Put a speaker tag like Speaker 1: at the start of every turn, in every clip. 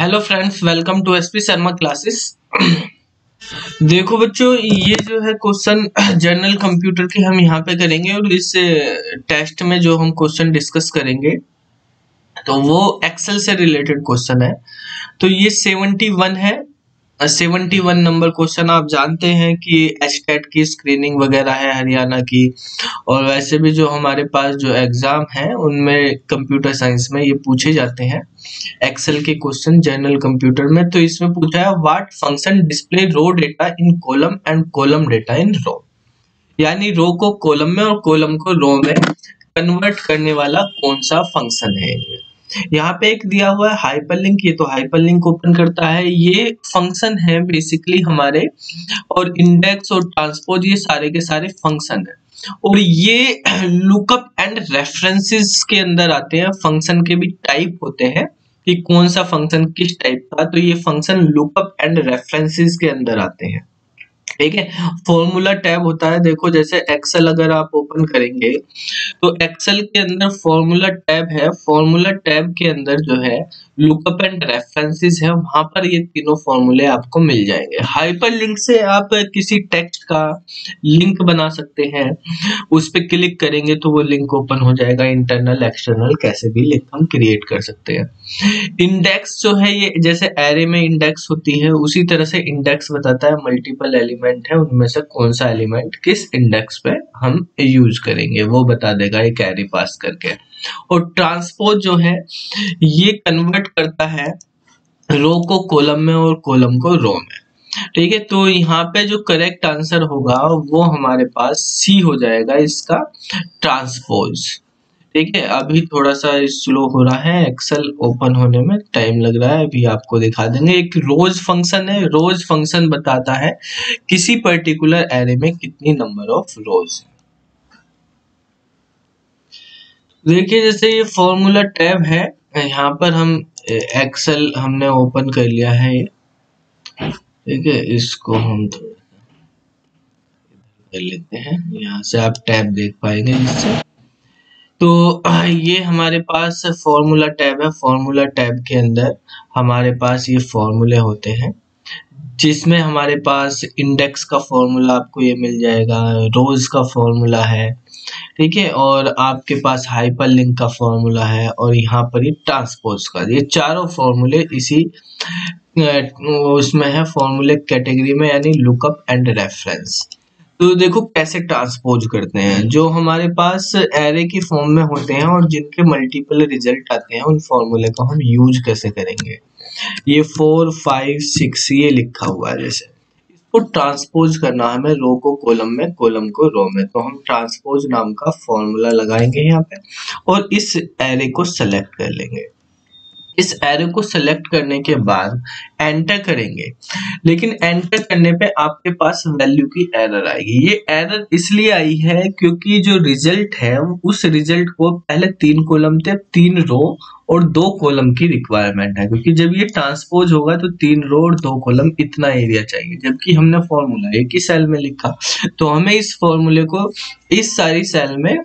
Speaker 1: Hello friends, welcome to SP Sharma classes. देखो बच्चों, ये जो है क्वेश्चन जनरल कंप्यूटर के हम यहाँ पे करेंगे और इस टेस्ट में जो हम क्वेश्चन डिस्कस करेंगे तो वो एक्सेल से रिलेटेड क्वेश्चन है। तो ये 71 है। 71 नंबर क्वेश्चन। आप जानते हैं कि एचटेट की स्क्रीनिंग वगैरह है हरियाणा की, और वैसे भी जो हमारे पास जो एग्जाम है उनमें कंप्यूटर साइंस में ये पूछे जाते हैं एक्सेल के क्वेश्चन जनरल कंप्यूटर में। तो इसमें पूछा है what function display row data in column and column data in row, यानी रो को कॉलम में और कॉलम को रो में कन्वर्ट करने वाला कौन सा फंक्शन है। यहाँ पे एक दिया हुआ है हाइपरलिंक, ये तो हाइपरलिंक ओपन करता है। ये फंक्शन है बेसिकली हमारे, और इंडेक्स और ट्रांसपोज ये सारे के सारे फंक्शन है, और ये लुकअप एंड रेफरेंसेस के अंदर आते हैं। फंक्शन के भी टाइप होते हैं कि कौन सा फंक्शन किस टाइप का, तो ये फंक्शन लुकअप एंड रेफरेंसेस के अंदर आते हैं। ठीक है। फॉर्मूला टैब होता है, देखो जैसे एक्सेल अगर आप ओपन करेंगे तो एक्सेल के अंदर फॉर्मूला टैब है। फॉर्मूला टैब के अंदर जो है लुकअप एंड रेफरेंसेस है, वहां पर ये तीनों फॉर्मूले आपको मिल जाएंगे। हाइपरलिंक से आप किसी टेक्स्ट का लिंक बना सकते हैं, उस पर क्लिक करेंगे तो वो लिंक ओपन हो जाएगा। इंटरनल एक्सटर्नल कैसे भी लिंक हम क्रिएट कर सकते हैं। इंडेक्स जो है ये जैसे एरे में इंडेक्स होती है, उसी तरह से इंडेक्स बताता है मल्टीपल एलिमेंट है, उनमें से कौन सा एलिमेंट किस इंडेक्स पे हम यूज करेंगे वो बता देगा एक एरे पास करके। और ट्रांसपोज जो है ये कन्वर्ट करता है रो को कॉलम में और कॉलम को रो में। ठीक है, तो यहाँ पे जो करेक्ट आंसर होगा वो हमारे पास सी हो जाएगा, इसका ट्रांसपोज। ठीक है, अभी थोड़ा सा स्लो हो रहा है, एक्सेल ओपन होने में टाइम लग रहा है, अभी आपको दिखा देंगे। एक रोज फंक्शन है, रोज फंक्शन बताता है किसी पर्टिकुलर एरे में कितनी नंबर ऑफ रोज। देखिए जैसे ये फॉर्मूला टैब है, यहाँ पर हम एक्सेल हमने ओपन कर लिया है ये। ठीक है, इसको हम थोड़ा कर लेते हैं, यहाँ से आप टैब देख पाएंगे इससे। तो ये हमारे पास फॉर्मूला टैब है। फॉर्मूला टैब के अंदर हमारे पास ये फॉर्मूले होते हैं, जिसमें हमारे पास इंडेक्स का फॉर्मूला आपको ये मिल जाएगा, रोज का फॉर्मूला है। ठीक है, और आपके पास हाइपरलिंक का फॉर्मूला है, और यहाँ पर ये ट्रांसपोज का, ये चारों फॉर्मूले इसी उसमें है फॉर्मूले कैटेगरी में, यानी लुकअप एंड रेफरेंस। तो देखो कैसे ट्रांसपोज करते हैं, जो हमारे पास एरे की फॉर्म में होते हैं और जिनके मल्टीपल रिजल्ट आते हैं, उन फॉर्मूले को हम यूज कैसे करेंगे। ये 4 5 6 ये लिखा हुआ है, जैसे इसको ट्रांसपोज करना है हमें रो को कॉलम में, कॉलम को रो में, तो हम ट्रांसपोज नाम का फॉर्मूला लगाएंगे यहाँ पे और इस एरे को सेलेक्ट कर लेंगे। इस एरे को सेलेक्ट करने के बाद एंटर करेंगे, लेकिन एंटर करने पे आपके पास वैल्यू की एरर आएगी। ये एरर इसलिए आई है क्योंकि जो रिजल्ट है उस रिजल्ट को पहले 3 कॉलम थे, 3 रो और 2 कॉलम की रिक्वायरमेंट है, क्योंकि जब ये ट्रांसपोज होगा तो 3 रो और 2 कॉलम इतना एरिया चाहिए, जबकि हमने फॉर्मूला एक ही सेल में लिखा, तो हमें इस फॉर्मूले को इस सारी सेल में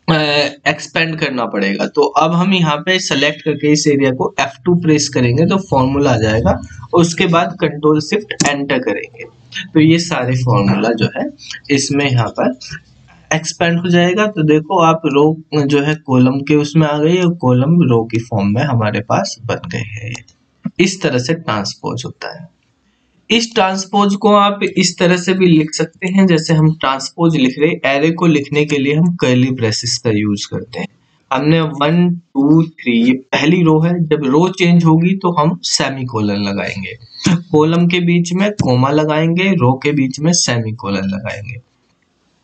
Speaker 1: एक्सपेंड करना पड़ेगा। तो अब हम यहाँ पे सेलेक्ट करके इस एरिया को F2 प्रेस करेंगे तो फॉर्मूला आ जाएगा, और उसके बाद कंट्रोल शिफ्ट एंटर करेंगे तो ये सारे फॉर्मूला जो है इसमें यहाँ पर एक्सपेंड हो जाएगा। तो देखो आप रो जो है कॉलम के उसमें आ गई और कॉलम रो की फॉर्म में हमारे पास बन गए हैं। इस तरह से ट्रांसपोज होता है। इस ट्रांसपोज को आप इस तरह से भी लिख सकते हैं, जैसे हम ट्रांसपोज लिख रहे हैं, एरे को लिखने के लिए हम कर्ली ब्रेसेस का यूज करते हैं। हमने 1 2 3 ये पहली रो है, जब रो चेंज होगी तो हम सेमीकोलन लगाएंगे, कॉलम के बीच में कोमा लगाएंगे, रो के बीच में सेमीकोलन लगाएंगे।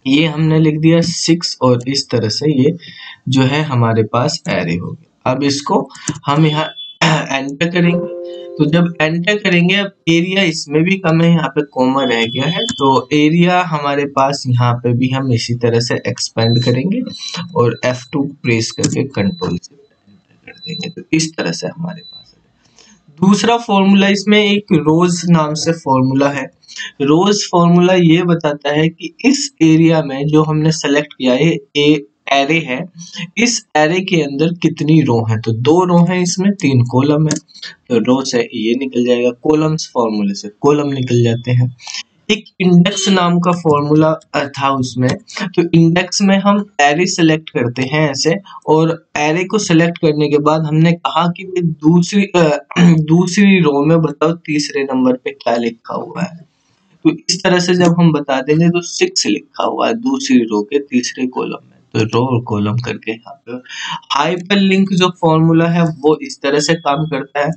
Speaker 1: ये हमने लिख दिया 6, और इस तरह से ये जो है हमारे पास एरे हो गया। अब इसको हम यहाँ एंटर करेंगे, तो जब एंटर करेंगे अब एरिया इसमें भी कम है, यहाँ पे कोमा रह गया है, तो एरिया हमारे पास यहाँ पे भी हम इसी तरह से एक्सपेंड करेंगे और F2 प्रेस करके कंट्रोल से एंटर कर देंगे। तो इस तरह से हमारे पास है। दूसरा फॉर्मूला इसमें एक रोज नाम से फॉर्मूला है। रोज फॉर्मूला ये बताता है कि इस एरिया में जो हमने सेलेक्ट किया है एरे है, इस एरे के अंदर कितनी रो है, तो 2 रो है, इसमें 3 कॉलम है, तो रो से ये निकल जाएगा, कॉलम्स फॉर्मूले से कॉलम निकल जाते हैं। एक इंडेक्स नाम का फॉर्मूला था उसमें, तो इंडेक्स में हम एरे सेलेक्ट करते हैं ऐसे, और एरे को सेलेक्ट करने के बाद हमने कहा कि भाई दूसरी रो में बताओ तीसरे नंबर पे क्या लिखा हुआ है, तो इस तरह से जब हम बता देंगे तो 6 लिखा हुआ है दूसरी रो के तीसरे कॉलम में, तो रो और कॉलम करके यहाँ पे हाइपरलिंक जो फॉर्मूला है वो इस तरह से काम करता है।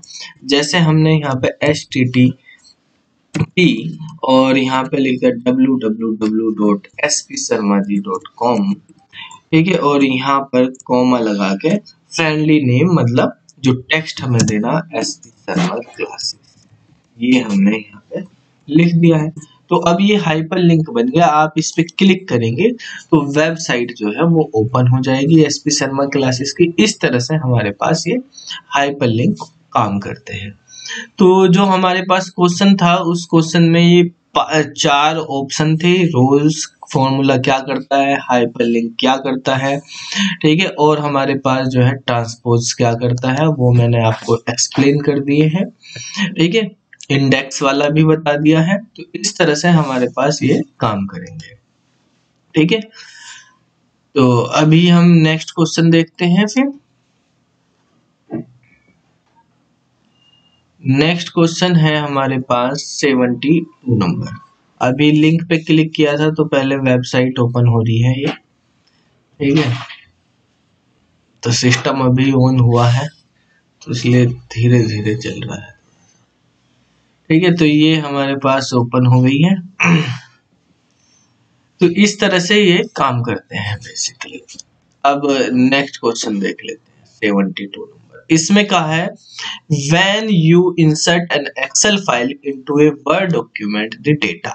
Speaker 1: जैसे हमने यहाँ पे HTTP और यहाँ पे लिखा www.spsharmaji.com, ठीक है, और यहाँ पर कॉमा लगा के फ्रेंडली नेम, मतलब जो टेक्स्ट हमें देना SP शर्मा क्लासेस, ये हमने यहाँ पे लिख दिया है। तो अब ये हाइपर लिंक बन गया, आप इस पे क्लिक करेंगे तो वेबसाइट जो है वो ओपन हो जाएगी SP शर्मा क्लासेस की। इस तरह से हमारे पास ये हाइपर लिंक काम करते हैं। तो जो हमारे पास क्वेश्चन था, उस क्वेश्चन में ये 4 ऑप्शन थे, रोल्स फॉर्मूला क्या करता है, हाइपरलिंक क्या करता है, ठीक है, और हमारे पास जो है ट्रांसपोज क्या करता है, वो मैंने आपको एक्सप्लेन कर दिए हैं, ठीक है, इंडेक्स वाला भी बता दिया है। तो इस तरह से हमारे पास ये काम करेंगे, ठीक है। तो अभी हम नेक्स्ट क्वेश्चन देखते हैं। फिर नेक्स्ट क्वेश्चन है हमारे पास 72 नंबर। अभी लिंक पे क्लिक किया था तो पहले वेबसाइट ओपन हो रही है ये, ठीक है, तो सिस्टम अभी ऑन हुआ है तो इसलिए धीरे धीरे चल रहा है, ठीक है। तो ये हमारे पास ओपन हो गई है। तो इस तरह से ये काम करते हैं बेसिकली। अब नेक्स्ट क्वेश्चन देख लेते हैं 72 नंबर। इसमें कहा है when you insert an Excel file into a Word document the data,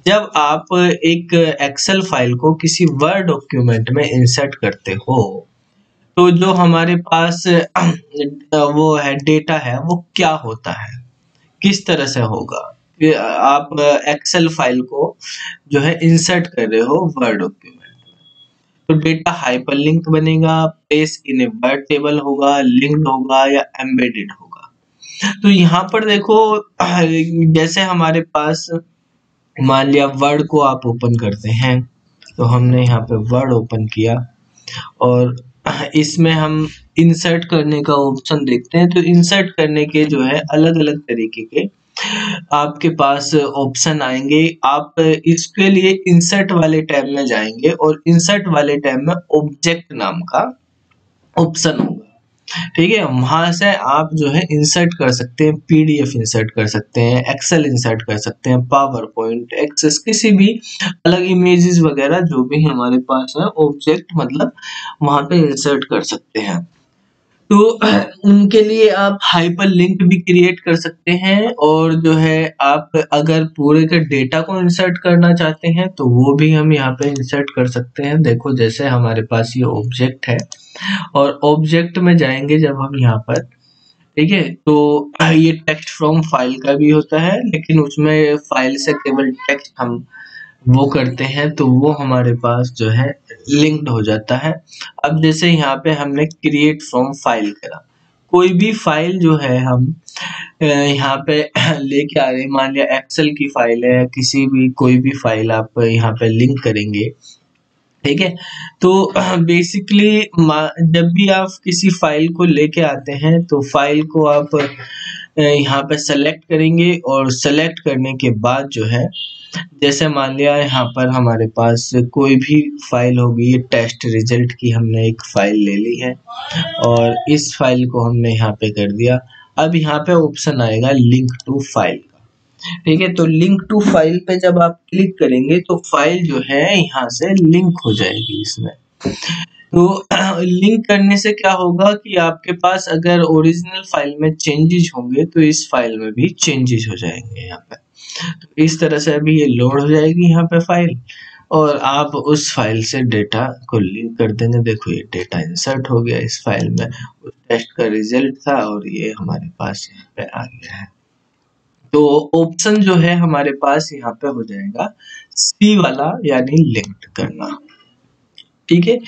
Speaker 1: जब आप एक एक्सेल फाइल को किसी वर्ड डॉक्यूमेंट में इंसर्ट करते हो तो जो हमारे पास वो है डेटा है वो क्या होता है, किस तरह से होगा कि आप एक्सेल फाइल को जो है इंसर्ट कर रहे हो वर्ड डॉक्यूमेंट में, तो डेटा हाइपरलिंक बनेगा, place in a word table होगा, लिंक्ड होगा या एम्बेडेड होगा। तो यहाँ पर देखो, जैसे हमारे पास मान लिया वर्ड को आप ओपन करते हैं, तो हमने यहाँ पे वर्ड ओपन किया और इसमें हम इंसर्ट करने का ऑप्शन देखते हैं। तो इंसर्ट करने के जो है अलग अलग तरीके के आपके पास ऑप्शन आएंगे। आप इसके लिए इंसर्ट वाले टैब में जाएंगे और इंसर्ट वाले टैब में ऑब्जेक्ट नाम का ऑप्शन होगा, ठीक है, वहां से आप जो है इंसर्ट कर सकते हैं, PDF इंसर्ट कर सकते हैं, एक्सेल इंसर्ट कर सकते हैं, पावर पॉइंट, एक्सेस, किसी भी अलग इमेजेस वगैरह जो भी हमारे पास है ऑब्जेक्ट, मतलब वहां पे इंसर्ट कर सकते हैं। तो उनके लिए आप हाइपर लिंक भी क्रिएट कर सकते हैं, और जो है आप अगर पूरे के डेटा को इंसर्ट करना चाहते हैं तो वो भी हम यहाँ पे इंसर्ट कर सकते हैं। देखो जैसे हमारे पास ये ऑब्जेक्ट है और ऑब्जेक्ट में जाएंगे जब हम यहाँ पर, ठीक है, तो ये टेक्स्ट फ्रॉम फाइल का भी होता है, लेकिन उसमें फाइल से केवल टेक्स्ट हम वो करते हैं तो वो हमारे पास जो है लिंक्ड हो जाता है। अब जैसे यहाँ पे हमने क्रिएट फ्रॉम फाइल करा, कोई भी फाइल जो है हम यहाँ पे लेके आ रहे हैं, मान लिया एक्सेल की फाइल है, किसी भी कोई भी फाइल आप यहाँ पे लिंक करेंगे, ठीक है। तो बेसिकली जब भी आप किसी फाइल को लेके आते हैं तो फाइल को आप यहाँ पे सेलेक्ट करेंगे, और सेलेक्ट करने के बाद जो है जैसे मान लिया यहाँ पर हमारे पास कोई भी फाइल होगी, ये टेस्ट रिजल्ट की हमने एक फाइल ले ली है और इस फाइल को हमने यहाँ पे कर दिया। अब यहाँ पे ऑप्शन आएगा लिंक टू फाइल, ठीक है, तो लिंक टू फाइल पे जब आप क्लिक करेंगे तो फाइल जो है यहाँ से लिंक हो जाएगी इसमें। तो लिंक करने से क्या होगा कि आपके पास अगर ओरिजिनल फाइल में चेंजेस होंगे तो इस फाइल में भी चेंजेस हो जाएंगे यहाँ पे। तो इस तरह से अभी ये लोड हो जाएगी यहाँ पे फाइल, और आप उस फाइल से डेटा को लिंक कर देंगे। देखो ये डेटा इंसर्ट हो गया इस फाइल में, उस टेस्ट का रिजल्ट था और ये हमारे पास यहाँ पे आ गया है। तो ऑप्शन जो है हमारे पास यहाँ पे हो जाएगा C वाला, यानी लिंक्ड करना। ठीक है।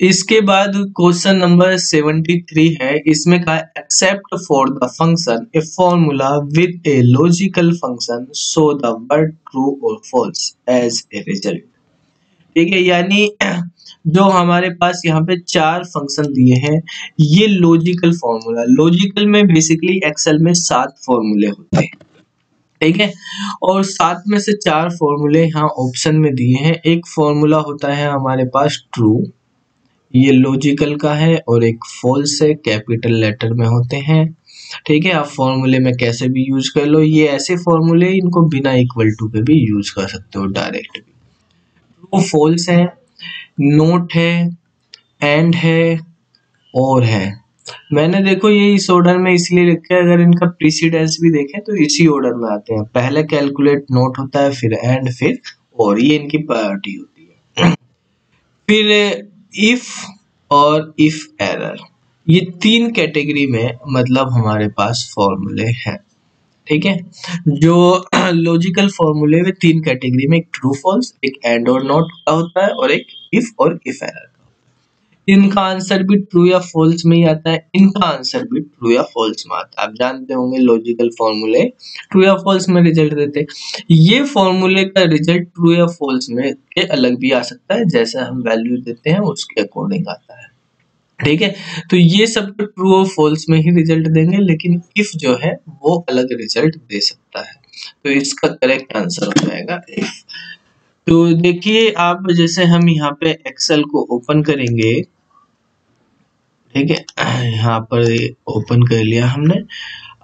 Speaker 1: इसके बाद क्वेश्चन नंबर 73 है, इसमें कहा except for the function a formula with a logical function so the word true और फॉल्स एज ए रिजल्ट। ठीक है, यानी जो हमारे पास यहाँ पे 4 फंक्शन दिए हैं, ये लॉजिकल फॉर्मूला, लॉजिकल में बेसिकली एक्सेल में 7 फॉर्मूले होते हैं। ठीक है, और 7 में से 4 फॉर्मूले यहाँ ऑप्शन में दिए हैं। एक फॉर्मूला होता है हमारे पास ट्रू, ये लॉजिकल का है, और एक फॉल्स है, कैपिटल लेटर में होते हैं। ठीक है, आप फॉर्मूले में कैसे भी यूज कर लो, ये ऐसे फॉर्मूले इनको बिना इक्वल टू के भी यूज कर सकते हो, डायरेक्ट भी। ट्रू फॉल्स है, नोट है, एंड है, और है। मैंने देखो ये इस ऑर्डर में इसलिए लिखा है, अगर इनका प्रीसीडेंस भी देखें तो इसी ऑर्डर में आते हैं, पहले कैलकुलेट नोट होता है, फिर एंड, फिर और, ये इनकी प्रायोरिटी होती है। फिर इफ और इफ एरर, ये 3 कैटेगरी में मतलब हमारे पास फॉर्मूले हैं। ठीक है, जो लॉजिकल फॉर्मूले में 3 कैटेगरी में, एक ट्रू फॉल्स, एक एंड और नॉट का होता है, और एक इफ और इफ एरर। इनका आंसर भी ट्रू या फॉल्स में ही आता है, इनका आंसर भी ट्रू या फॉल्स में आता है। आप जानते होंगे लॉजिकल फॉर्मूले ट्रू या फॉल्स में रिजल्ट देते हैं। ये फॉर्मूले का रिजल्ट ट्रू या फॉल्स में के अलग भी आ सकता है, जैसे हम वैल्यू देते हैं उसके अकॉर्डिंग आता है। ठीक है, तो ये सब तो ट्रू और फॉल्स में ही रिजल्ट देंगे, लेकिन इफ जो है वो अलग रिजल्ट दे सकता है। तो इसका करेक्ट आंसर हो जाएगा इफ। तो देखिए आप, जैसे हम यहाँ पे एक्सेल को ओपन करेंगे, ठीक है, यहाँ पर ओपन कर लिया हमने।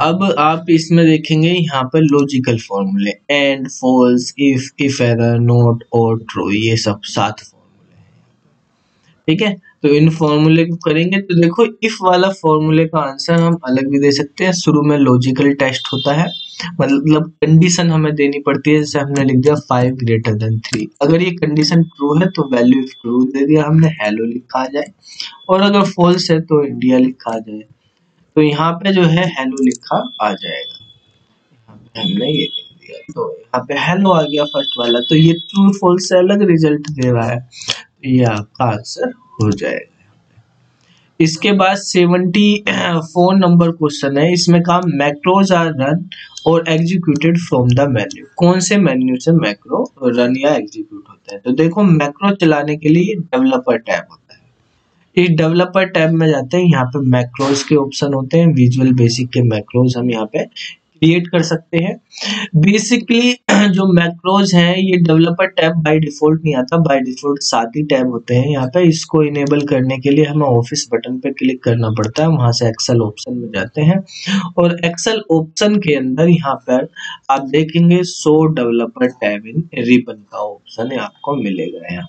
Speaker 1: अब आप इसमें देखेंगे यहाँ पर लॉजिकल फॉर्मूले, and, false, if error, not और ट्रू, ये सब 7 फॉर्मूले हैं। ठीक है, तो इन फॉर्मूले को करेंगे तो देखो इफ वाला फॉर्मूले का आंसर हम अलग भी दे सकते हैं। शुरू में लॉजिकल टेस्ट होता है, मतलब कंडीशन हमें देनी पड़ती है, जैसे हमने लिख दिया 5 ग्रेटर देन 3। अगर ये कंडीशन ट्रू है तो वैल्यू इफ ट्रू दे दिया हमने, हेलो लिखा आ जाए, और अगर फॉल्स है तो इंडिया लिखा आ जाए। तो यहाँ पे जो है हेलो लिखा आ जाएगा, यहाँ पे हमने ये लिख दिया, तो यहाँ पे हेलो आ गया फर्स्ट वाला। तो ये ट्रू फॉल्स से अलग रिजल्ट दे रहा है, तो ये आपका आंसर हो जाएगा। इसके बाद 74 नंबर क्वेश्चन है, इसमें कहा मैक्रोज आर रन और एग्जीक्यूटेड फ्रॉम द मेन्यू। कौन से मेन्यू से मैक्रो रन या एग्जीक्यूट होता है? तो देखो मैक्रो चलाने के लिए डेवलपर टैब होता है, इस डेवलपर टैब में जाते हैं, यहाँ पे मैक्रोज के ऑप्शन होते हैं, विजुअल बेसिक के मैक्रोज हम यहाँ पे क्रिएट कर सकते हैं। बेसिकली जो मैक्रोज हैं ये डेवलपर टैब बाय डिफॉल्ट नहीं आता, बाय डिफॉल्ट 7 ही टैब होते हैं यहाँ पे। इसको इनेबल करने के लिए हमें ऑफिस बटन पे क्लिक करना पड़ता है, वहां से एक्सेल ऑप्शन में जाते हैं, और एक्सेल ऑप्शन के अंदर यहाँ पर आप देखेंगे शो डेवलपर टैब इन रिबन का ऑप्शन आपको मिलेगा यहाँ।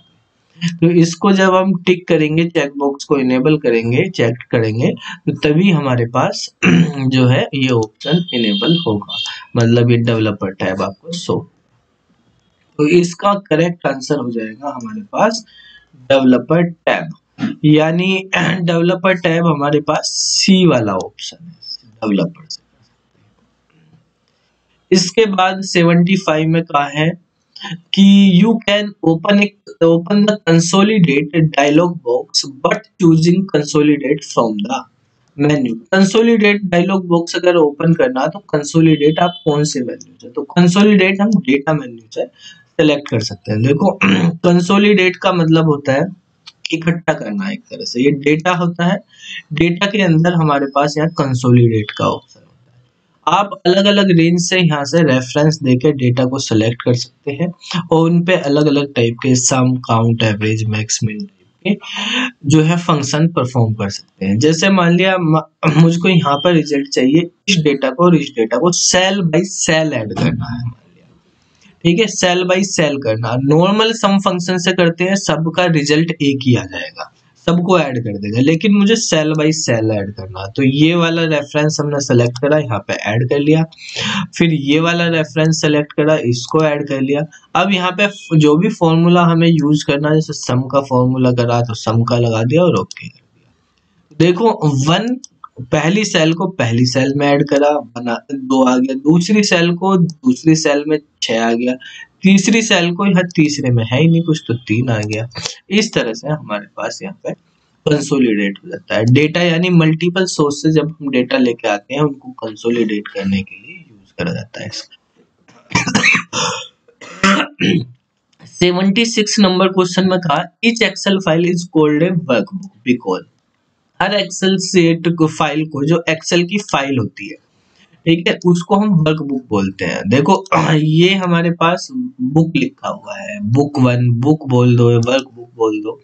Speaker 1: तो इसको जब हम टिक करेंगे, चेक बॉक्स को इनेबल करेंगे, चेक करेंगे, तो तभी हमारे पास जो है ये ऑप्शन इनेबल होगा, मतलब ये डेवलपर टैब आपको शो। तो इसका करेक्ट आंसर हो जाएगा हमारे पास डेवलपर टैब, यानी डेवलपर टैब हमारे पास सी वाला ऑप्शन है, डेवलपर से। इसके बाद 75 में कहा है कि you can open the consolidate dialog box but choosing consolidate from the menu. Consolidate dialog box अगर ओपन करना तो कंसोलिडेट आप कौन से मेन्यू से? तो कंसोलिडेट हम डेटा मेन्यू से सेलेक्ट कर सकते हैं। देखो कंसोलिडेट का मतलब होता है इकट्ठा करना, एक तरह से ये डेटा होता है, डेटा के अंदर हमारे पास यहाँ कंसोलिडेट का ऑप्शन। आप अलग अलग रेंज से यहाँ से रेफरेंस देकर डेटा को सिलेक्ट कर सकते हैं, और उन पे अलग अलग टाइप के सम, काउंट, एवरेज, मैक्स, मिन के जो है फंक्शन परफॉर्म कर सकते हैं। जैसे मान लिया मुझको यहाँ पर रिजल्ट चाहिए, इस डेटा को और इस डेटा को सेल बाय सेल ऐड करना है, ठीक है, सेल बाय सेल करना। नॉर्मल सम फंक्शन से करते हैं, सबका रिजल्ट एक ही आ जाएगा, सबको ऐड कर देगा, लेकिन मुझे सेल बाय सेल ऐड करना। तो ये वाला रेफरेंस हमने सेलेक्ट करा, यहाँ पे ऐड कर लिया, फिर ये वाला रेफरेंस सेलेक्ट करा, इसको ऐड कर लिया। अब यहाँ पे जो भी फॉर्मूला हमें यूज करना, जैसे सम का फॉर्मूला करा तो सम का लगा दिया और ओके कर दिया। देखो 1 पहली सेल को पहली सेल में ऐड करा, बना 2 आ गया, दूसरी सेल को दूसरी सेल में 6 आ गया, तीसरी सेल को यहाँ तीसरे में है ही नहीं कुछ, तो 3 आ गया। इस तरह से हमारे पास यहाँ पे कंसोलिडेट हो जाता है डेटा, यानी मल्टीपल सोर्स से जब हम डेटा लेके आते हैं उनको कंसोलिडेट करने के लिए यूज करा जाता है इसका। 76 नंबर क्वेश्चन में कहा each Excel file is called a workbook because, हर एक्सेल सीट को फाइल को, जो एक्सेल की फाइल होती है, ठीक है, उसको हम वर्कबुक बोलते हैं। देखो ये हमारे पास बुक लिखा हुआ है, बुक 1 बुक बोल दो, वर्कबुक बोल दो,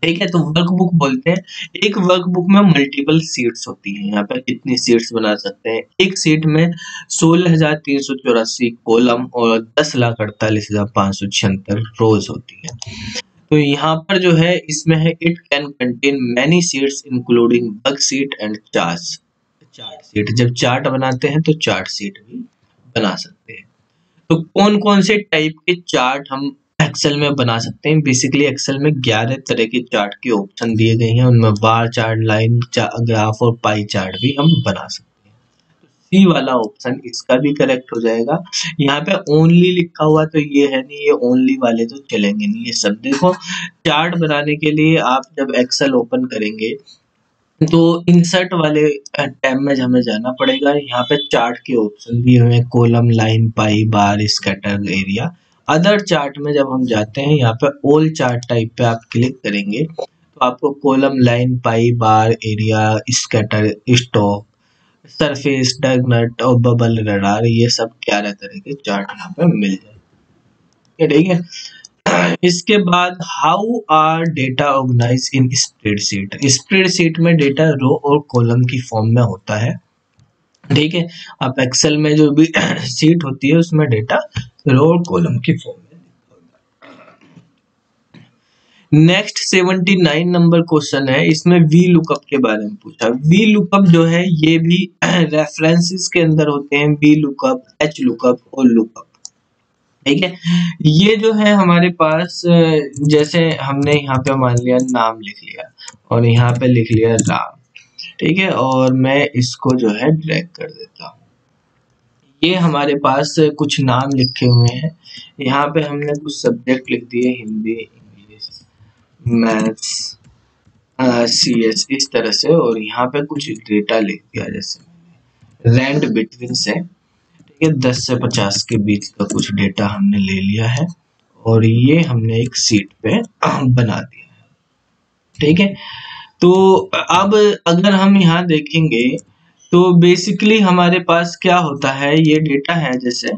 Speaker 1: ठीक है, तो वर्कबुक बोलते हैं। एक वर्कबुक में मल्टीपल सीट्स होती हैं। यहाँ पे कितनी सीट्स बना सकते हैं, एक सीट में 16,384 कॉलम और 10,48,576 रोज होती है। तो यहाँ पर जो है इसमें है it can contain many seats including work seat and chart seat. जब चार्ट बनाते हैं तो चार्ट सीट भी बना सकते हैं। तो कौन कौन से टाइप के चार्ट हम एक्सेल में बना सकते हैं? बेसिकली एक्सेल में 11 तरह के चार्ट के ऑप्शन दिए गए हैं, उनमें बार चार्ट, लाइन ग्राफ और पाई चार्ट भी हम बना सकते हैं। तो सी वाला ऑप्शन इसका भी करेक्ट हो जाएगा। यहाँ पे ओनली लिखा हुआ तो ये है नहीं, ये ओनली वाले तो चलेंगे नहीं, ये सब देखो। चार्ट बनाने के लिए आप जब एक्सेल ओपन करेंगे तो इंसर्ट वाले टैब में हमें जाना पड़ेगा। यहाँ पे चार्ट के ऑप्शन भी हमें कॉलम, लाइन, पाई, बार, स्कैटर, एरिया। अदर चार्ट में जब हम जाते हैं यहाँ पे ऑल चार्ट टाइप पे आप क्लिक करेंगे तो आपको कॉलम, लाइन, पाई, बार, एरिया, स्कैटर, स्टॉक, सरफेस, डगनट और बबल, रडार, ये सब 11 तरह के चार्ट यहाँ पे मिल जाएंगे, ठीक है। इसके बाद how are data organize in spreadsheet. Spreadsheet में डेटा रो और कॉलम की फॉर्म में होता है, ठीक है। आप एक्सेल में जो भी सीट होती है उसमें डेटा रो और कॉलम की फॉर्म में होता है। नेक्स्ट 79 नंबर क्वेश्चन है, इसमें वी लुकअप के बारे में पूछा। वी लुकअप जो है ये भी रेफरेंसेस के अंदर होते हैं, वी लुकअप, एच लुकअप और लुकअप, ठीक है। ये जो है हमारे पास, जैसे हमने यहाँ पे मान लिया नाम लिख लिया और यहाँ पे लिख लिया राम, ठीक है, और मैं इसको जो है ड्रैग कर देता हूँ। ये हमारे पास कुछ नाम लिखे हुए हैं, यहाँ पे हमने कुछ सब्जेक्ट लिख दिए, हिंदी, इंग्लिश, मैथ्स, CS, इस तरह से, और यहाँ पे कुछ डेटा लिख दिया, जैसे रैंड बिटवीन से, 10 से 50 के बीच का कुछ डेटा हमने ले लिया है और ये हमने एक सीट पे बना दिया है, ठीक है। तो अब अगर हम यहाँ देखेंगे तो बेसिकली हमारे पास क्या होता है, ये डेटा है जैसे,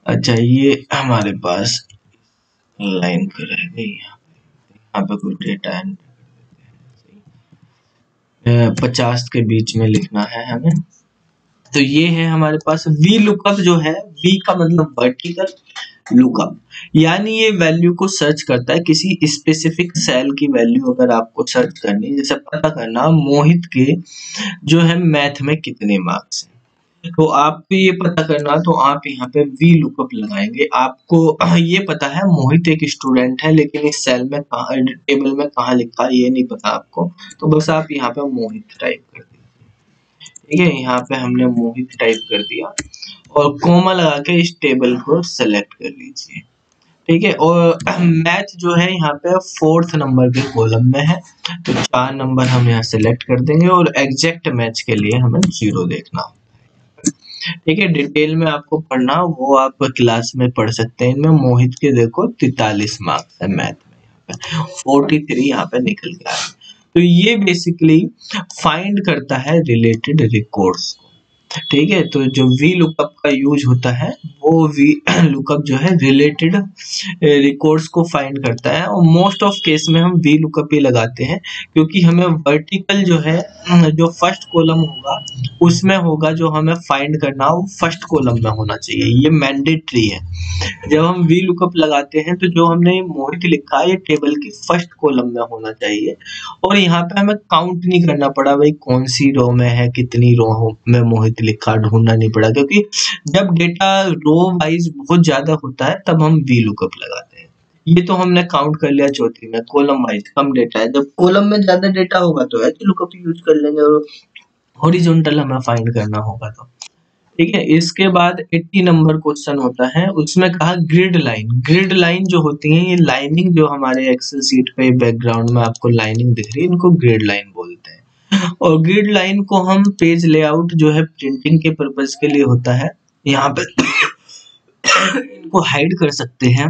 Speaker 1: अच्छा ये हमारे पास लाइन पे रह गई, यहाँ पे कुछ डेटा है, 50 के बीच में लिखना है हमें। तो ये है हमारे पास वी लुकअप जो है, वी का मतलब वर्टिकल, लुकअप यानी ये वैल्यू को सर्च करता है, किसी स्पेसिफिक सेल की वैल्यू अगर आपको सर्च करनी, जैसे पता करना मोहित के जो है मैथ में कितने मार्क्स हैं, तो आपको ये पता करना, तो आप यहाँ पे वी लुकअप लगाएंगे। आपको ये पता है मोहित एक स्टूडेंट है, लेकिन इस सेल में कहाँ, टेबल में कहाँ लिखा है ये नहीं पता आपको, तो बस आप यहाँ पे मोहित टाइप कर दीजिए, ठीक है। यहाँ पे हमने मोहित टाइप कर दिया और कोमा लगा के इस टेबल को सेलेक्ट कर लीजिए, ठीक है। और मैथ जो है यहाँ पे 4th नंबर के कॉलम में है, तो 4 नंबर हम यहाँ सेलेक्ट कर देंगे और एग्जैक्ट मैच के लिए हमें 0 देखना होता है, ठीक है। डिटेल में आपको पढ़ना वो आप क्लास में पढ़ सकते हैं। इनमें मोहित के देखो 43 मार्क्स है मैथ में, यहाँ पे 43 यहाँ पे निकल गया है। तो ये बेसिकली फाइंड करता है रिलेटेड रिकॉर्ड्स को, ठीक है। तो जो वी लुकअप का यूज होता है वो वी लुकअप जो है रिलेटेड रिकॉर्ड्स को फाइंड करता है, और मोस्ट ऑफ केस में हम वी लुकअप ही लगाते हैं, क्योंकि हमें वर्टिकल जो है, जो फर्स्ट कॉलम होगा उसमें होगा, जो हमें फाइंड करना वो फर्स्ट कॉलम में होना चाहिए, ये मैंडेटरी है। जब हम वी लुकअप लगाते हैं तो जो हमने मोहित लिखा है ये टेबल की फर्स्ट कॉलम में होना चाहिए, और यहाँ पे हमें काउंट नहीं करना पड़ा भाई कौन सी रो में है, कितनी रो में मोहित लिखा, ढूंढना नहीं पड़ा, क्योंकि जब डेटा रो वाइज बहुत ज्यादा होता है तब हम वी लुकअप लगाते हैं। ये तो हमने काउंट कर लिया चौथी में, कॉलम वाइज कम डेटा है, जब कॉलम में ज्यादा डेटा होगा तो एच लुकअप यूज कर लेंगे, और हॉरिजॉन्टल हमें फाइंड करना होगा तो, ठीक है। इसके बाद 80 नंबर क्वेश्चन होता है, उसमें कहा ग्रिड लाइन। ग्रिड लाइन जो होती है, ये लाइनिंग जो हमारे एक्सेल सीट पे बैकग्राउंड में आपको लाइनिंग दिख रही है, इनको ग्रिड लाइन बोलते हैं। और ग्रिड लाइन को हम पेज लेआउट जो है प्रिंटिंग के पर्पज के लिए होता है, यहाँ पे इनको हाइड कर सकते हैं।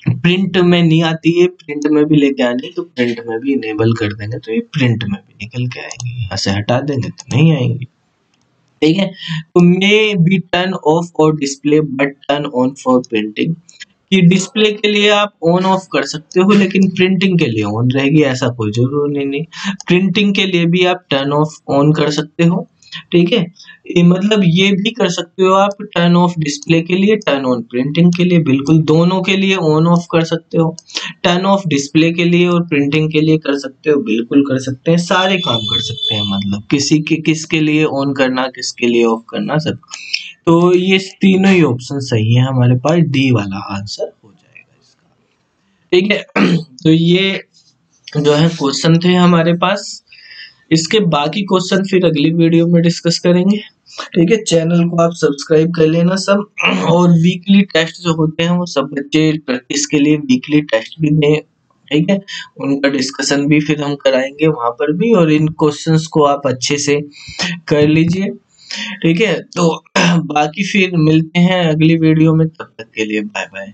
Speaker 1: प्रिंट में नहीं आती है, प्रिंट में भी लेके आनी तो प्रिंट में भी इनेबल कर देंगे तो ये प्रिंट में भी निकल के आएंगे, यहाँ से हटा देंगे तो नहीं आएंगी। ठीक है। तो मे बी टर्न ऑफ और display but turn on for printing, कि डिस्प्ले के लिए आप ऑन ऑफ कर सकते हो लेकिन प्रिंटिंग के लिए ऑन रहेगी, ऐसा कोई जरूरी नहीं। प्रिंटिंग के लिए भी आप टर्न ऑफ ऑन कर सकते हो। ठीक है, मतलब ये भी कर सकते हो आप टर्न ऑफ डिस्प्ले के लिए, टर्न ऑन प्रिंटिंग के लिए, बिल्कुल दोनों के लिए ऑन ऑफ कर सकते हो। टर्न ऑफ डिस्प्ले के लिए और प्रिंटिंग के लिए कर सकते हो, बिल्कुल कर सकते हैं, सारे काम कर सकते हैं, मतलब किसके लिए ऑन करना, किसके लिए ऑफ करना, सब। तो ये तीनों ही ऑप्शन सही है, हमारे पास डी वाला आंसर हो जाएगा इसका। ठीक है। तो ये जो है क्वेश्चन थे हमारे पास, इसके बाकी क्वेश्चन फिर अगली वीडियो में डिस्कस करेंगे। ठीक है, चैनल को आप सब्सक्राइब कर लेना सब। और वीकली टेस्ट जो होते हैं वो सब बच्चे प्रैक्टिस के लिए वीकली टेस्ट भी दें। ठीक है, उनका डिस्कशन भी फिर हम कराएंगे वहां पर भी, और इन क्वेश्चंस को आप अच्छे से कर लीजिए। ठीक है, तो बाकी फिर मिलते हैं अगली वीडियो में, तब तक के लिए बाय बाय।